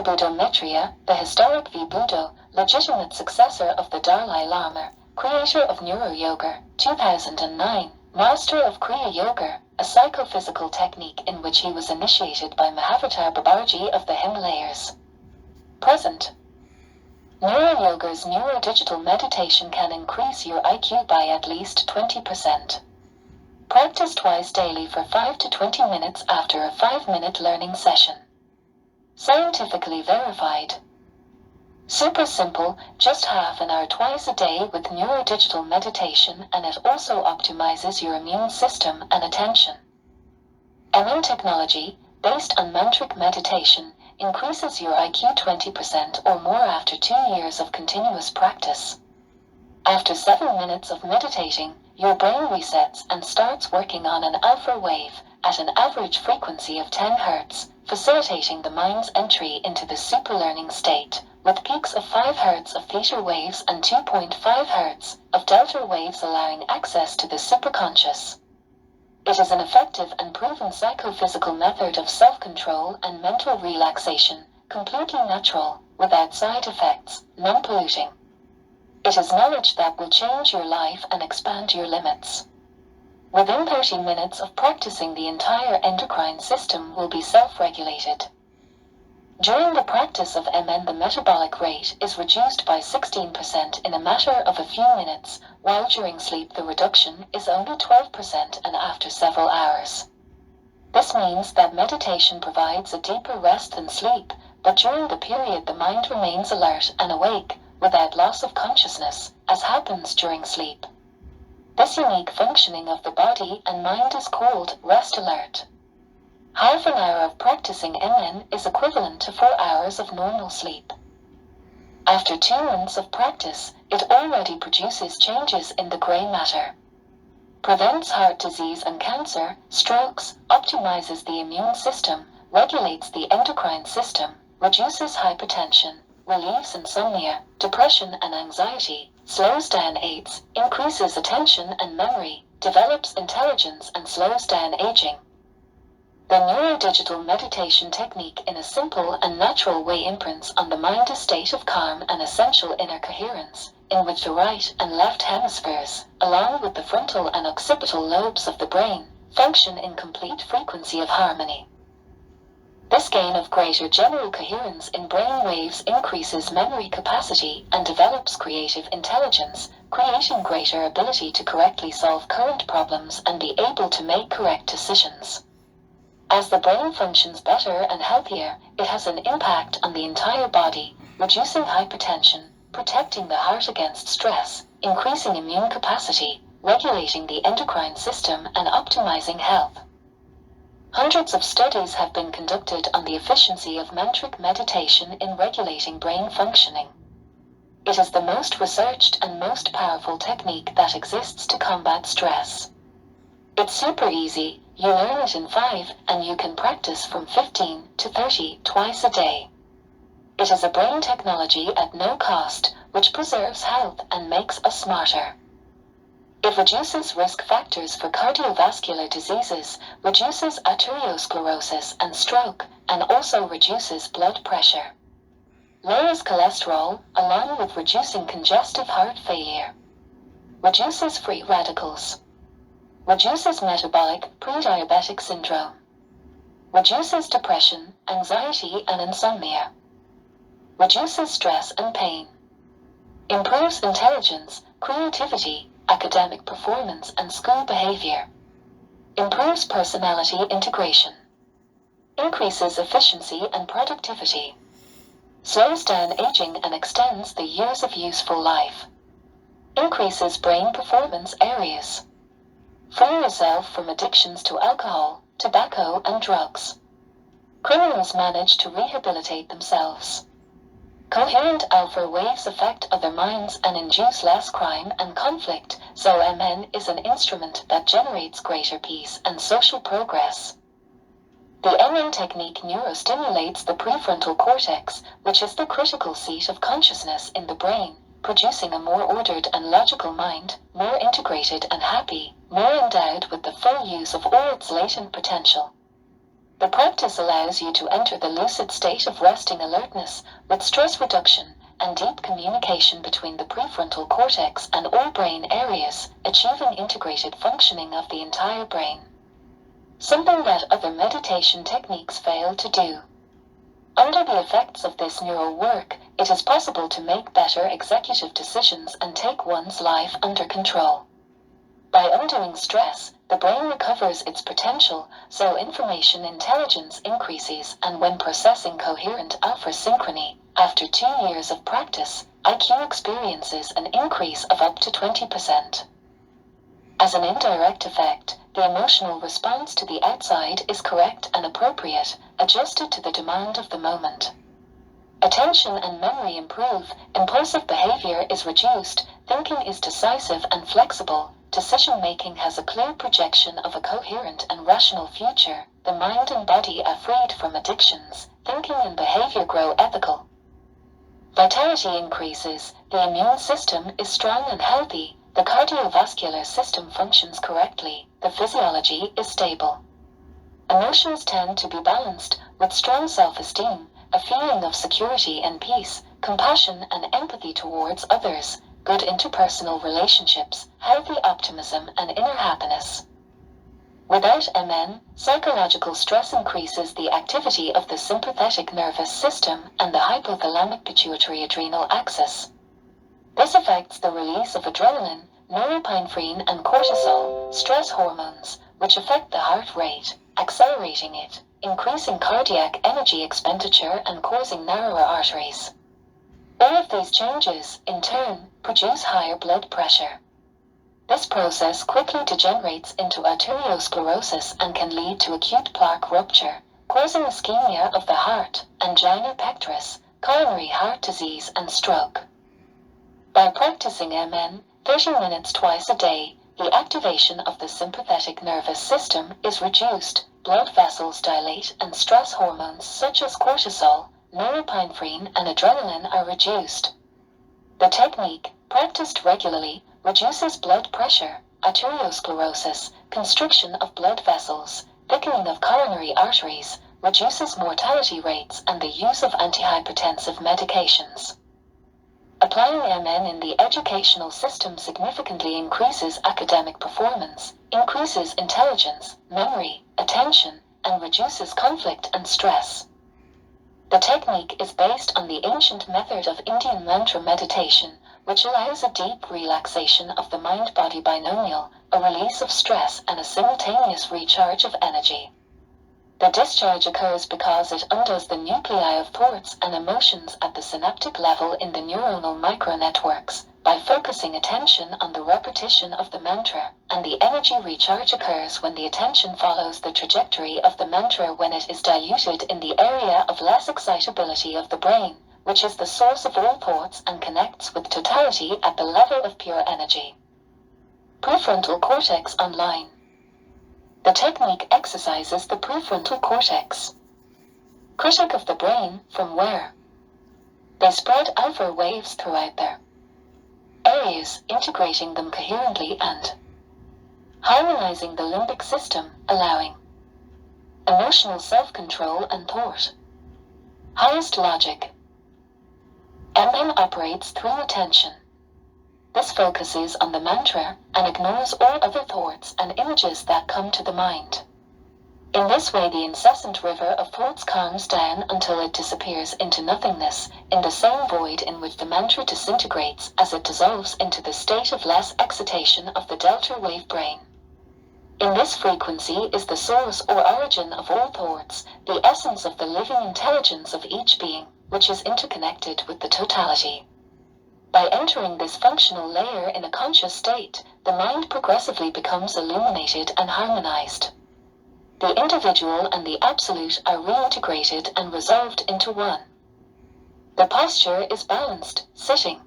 EcoBuddha Maitreya, the historic Buddha, legitimate successor of the Dalai Lama, creator of Neuroyoga, 2009, master of Kriya Yoga, a psychophysical technique in which he was initiated by Mahavatar Babaji of the Himalayas. Present. Neuroyoga's NeuroDigital Meditation can increase your IQ by at least 20%. Practice twice daily for 5 to 20 minutes after a 5-minute learning session. Scientifically verified. Super simple, just half an hour twice a day with NeuroDigital Meditation, and it also optimizes your immune system and attention. MN technology, based on mantric meditation, increases your IQ 20% or more after 2 years of continuous practice. After 7 minutes of meditating, your brain resets and starts working on an alpha wave at an average frequency of 10 Hz, facilitating the mind's entry into the superlearning state, with peaks of 5 Hz of theta waves and 2.5 Hz of delta waves, allowing access to the superconscious. It is an effective and proven psychophysical method of self-control and mental relaxation, completely natural, without side effects, non-polluting. It is knowledge that will change your life and expand your limits. Within 30 minutes of practicing, the entire endocrine system will be self-regulated. During the practice of MN, the metabolic rate is reduced by 16% in a matter of a few minutes, while during sleep the reduction is only 12% and after several hours. This means that meditation provides a deeper rest than sleep, but during the period the mind remains alert and awake, without loss of consciousness, as happens during sleep. This unique functioning of the body and mind is called rest alert. Half an hour of practicing MN is equivalent to 4 hours of normal sleep. After 2 months of practice, it already produces changes in the grey matter. Prevents heart disease and cancer, strokes, optimizes the immune system, regulates the endocrine system, reduces hypertension, relieves insomnia, depression and anxiety, slows down AIDS, increases attention and memory, develops intelligence and slows down aging. The NeuroDigital Meditation technique in a simple and natural way imprints on the mind a state of calm and essential inner coherence, in which the right and left hemispheres, along with the frontal and occipital lobes of the brain, function in complete frequency of harmony. This gain of greater general coherence in brain waves increases memory capacity and develops creative intelligence, creating greater ability to correctly solve current problems and be able to make correct decisions. As the brain functions better and healthier, it has an impact on the entire body, reducing hypertension, protecting the heart against stress, increasing immune capacity, regulating the endocrine system and optimizing health. Hundreds of studies have been conducted on the efficiency of mantric meditation in regulating brain functioning. It is the most researched and most powerful technique that exists to combat stress. It's super easy, you learn it in 5, and you can practice from 15 to 30 twice a day. It is a brain technology at no cost, which preserves health and makes us smarter. It reduces risk factors for cardiovascular diseases, reduces arteriosclerosis and stroke, and also reduces blood pressure. Lowers cholesterol, along with reducing congestive heart failure. Reduces free radicals. Reduces metabolic, pre-diabetic syndrome. Reduces depression, anxiety and insomnia. Reduces stress and pain. Improves intelligence, creativity, academic performance and school behavior. Improves personality integration. Increases efficiency and productivity. Slows down aging and extends the years of useful life. Increases brain performance areas. Free yourself from addictions to alcohol, tobacco and drugs. Criminals manage to rehabilitate themselves. Coherent alpha waves affect other minds and induce less crime and conflict, so MN is an instrument that generates greater peace and social progress. The MN technique neurostimulates the prefrontal cortex, which is the critical seat of consciousness in the brain, producing a more ordered and logical mind, more integrated and happy, more endowed with the full use of all its latent potential. The practice allows you to enter the lucid state of resting alertness, with stress reduction and deep communication between the prefrontal cortex and all brain areas, achieving integrated functioning of the entire brain. Something that other meditation techniques fail to do. Under the effects of this neural work, it is possible to make better executive decisions and take one's life under control. By undoing stress, the brain recovers its potential, so information intelligence increases, and when processing coherent alpha synchrony, after 2 years of practice, IQ experiences an increase of up to 20%. As an indirect effect, the emotional response to the outside is correct and appropriate, adjusted to the demand of the moment. Attention and memory improve, impulsive behavior is reduced, thinking is decisive and flexible, decision-making has a clear projection of a coherent and rational future, the mind and body are freed from addictions, thinking and behavior grow ethical. Vitality increases, the immune system is strong and healthy, the cardiovascular system functions correctly, the physiology is stable. Emotions tend to be balanced, with strong self-esteem, a feeling of security and peace, compassion and empathy towards others, good interpersonal relationships, healthy optimism and inner happiness. Without MN, psychological stress increases the activity of the sympathetic nervous system and the hypothalamic pituitary adrenal axis. This affects the release of adrenaline, norepinephrine and cortisol, stress hormones, which affect the heart rate, accelerating it, increasing cardiac energy expenditure and causing narrower arteries. All of these changes, in turn, produce higher blood pressure. This process quickly degenerates into arteriosclerosis and can lead to acute plaque rupture, causing ischemia of the heart, angina pectoris, coronary heart disease and stroke. By practicing MN, 30 minutes twice a day, the activation of the sympathetic nervous system is reduced, blood vessels dilate and stress hormones such as cortisol, norepinephrine and adrenaline are reduced. The technique, practiced regularly, reduces blood pressure, arteriosclerosis, constriction of blood vessels, thickening of coronary arteries, reduces mortality rates and the use of antihypertensive medications. Applying MN in the educational system significantly increases academic performance, increases intelligence, memory, attention, and reduces conflict and stress. The technique is based on the ancient method of Indian mantra meditation, which allows a deep relaxation of the mind-body binomial, a release of stress and a simultaneous recharge of energy. The discharge occurs because it undoes the nuclei of thoughts and emotions at the synaptic level in the neuronal micronetworks, by focusing attention on the repetition of the mantra, and the energy recharge occurs when the attention follows the trajectory of the mantra when it is diluted in the area of less excitability of the brain, which is the source of all thoughts and connects with totality at the level of pure energy. Prefrontal cortex online. The technique exercises the prefrontal cortex. Critic of the brain, from where? They spread alpha waves throughout their areas, integrating them coherently and harmonizing the limbic system, allowing emotional self-control and thought. Highest logic. MN operates through attention. This focuses on the mantra and ignores all other thoughts and images that come to the mind. In this way, the incessant river of thoughts calms down until it disappears into nothingness, in the same void in which the mantra disintegrates as it dissolves into the state of less excitation of the delta wave brain. In this frequency is the source or origin of all thoughts, the essence of the living intelligence of each being, which is interconnected with the totality. By entering this functional layer in a conscious state, the mind progressively becomes illuminated and harmonized. The individual and the absolute are reintegrated and resolved into one. The posture is balanced, sitting.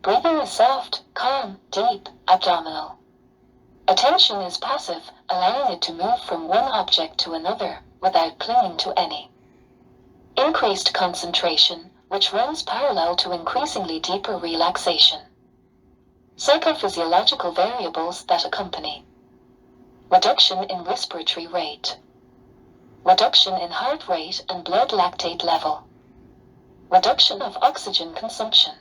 Breathing is soft, calm, deep, abdominal. Attention is passive, allowing it to move from one object to another, without clinging to any. Increased concentration, which runs parallel to increasingly deeper relaxation. Psychophysiological variables that accompany. Reduction in respiratory rate. reduction in heart rate and blood lactate level, reduction of oxygen consumption.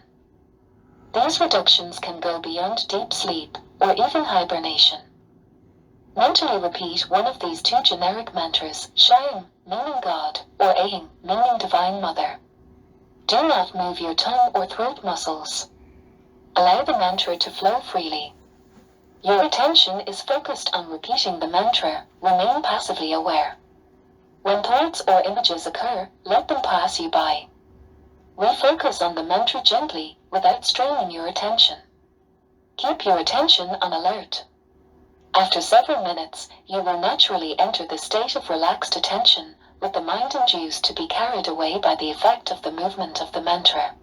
These reductions can go beyond deep sleep or even hibernation. Mentally repeat one of these two generic mantras, Shaim, meaning God, or Aing, meaning Divine Mother. Do not move your tongue or throat muscles. Allow the mantra to flow freely. Your attention is focused on repeating the mantra. Remain passively aware. When thoughts or images occur, let them pass you by. Refocus on the mantra gently, without straining your attention. Keep your attention on alert. After several minutes, you will naturally enter the state of relaxed attention, with the mind induced to be carried away by the effect of the movement of the mantra.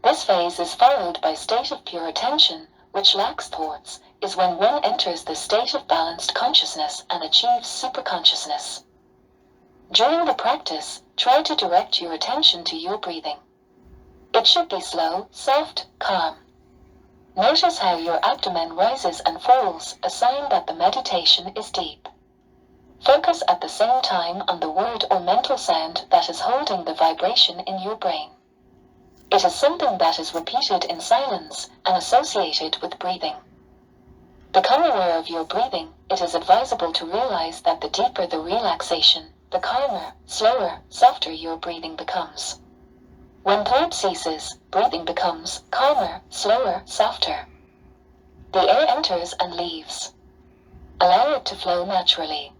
This phase is followed by state of pure attention, which lacks thoughts, is when one enters the state of balanced consciousness and achieves superconsciousness. During the practice, try to direct your attention to your breathing. It should be slow, soft, calm. Notice how your abdomen rises and falls, a sign that the meditation is deep. Focus at the same time on the word or mental sound that is holding the vibration in your brain. It is something that is repeated in silence and associated with breathing. Become aware of your breathing. It is advisable to realize that the deeper the relaxation, the calmer, slower, softer your breathing becomes. When thought ceases, breathing becomes calmer, slower, softer. The air enters and leaves. Allow it to flow naturally.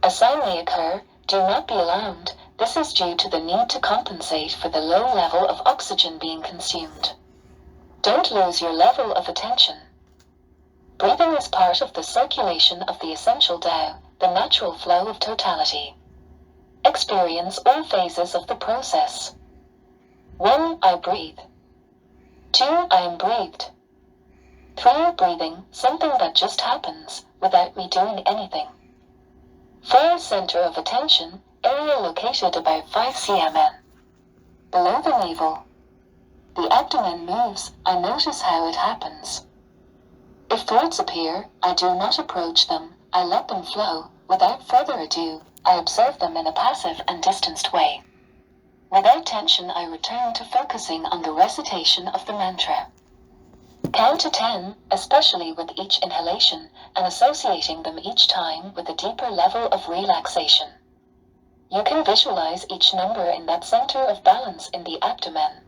A sign may occur. Do not be alarmed. This is due to the need to compensate for the low level of oxygen being consumed. Don't lose your level of attention. Breathing is part of the circulation of the essential Tao, the natural flow of totality. Experience all phases of the process. 1. I breathe. 2. I am breathed. 3. Breathing, something that just happens, without me doing anything. 4. Center of attention, area located about 5 cm. Below the navel. The abdomen moves. I notice how it happens. If thoughts appear, I do not approach them. I let them flow. Without further ado, I observe them in a passive and distanced way. Without tension, I return to focusing on the recitation of the mantra. Count to 10, especially with each inhalation, and associating them each time with a deeper level of relaxation. You can visualize each number in that center of balance in the abdomen.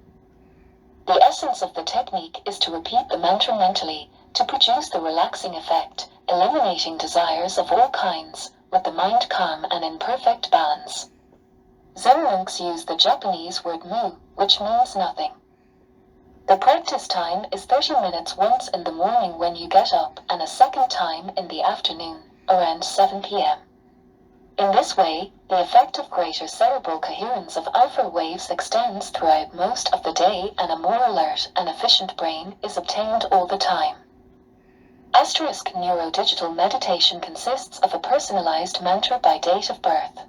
The essence of the technique is to repeat the mantra mentally, to produce the relaxing effect, eliminating desires of all kinds, with the mind calm and in perfect balance. Zen monks use the Japanese word mu, which means nothing. The practice time is 30 minutes once in the morning when you get up and a second time in the afternoon, around 7 p.m. In this way, the effect of greater cerebral coherence of alpha waves extends throughout most of the day and a more alert and efficient brain is obtained all the time. *NeuroDigital Meditation consists of a personalized mantra by date of birth.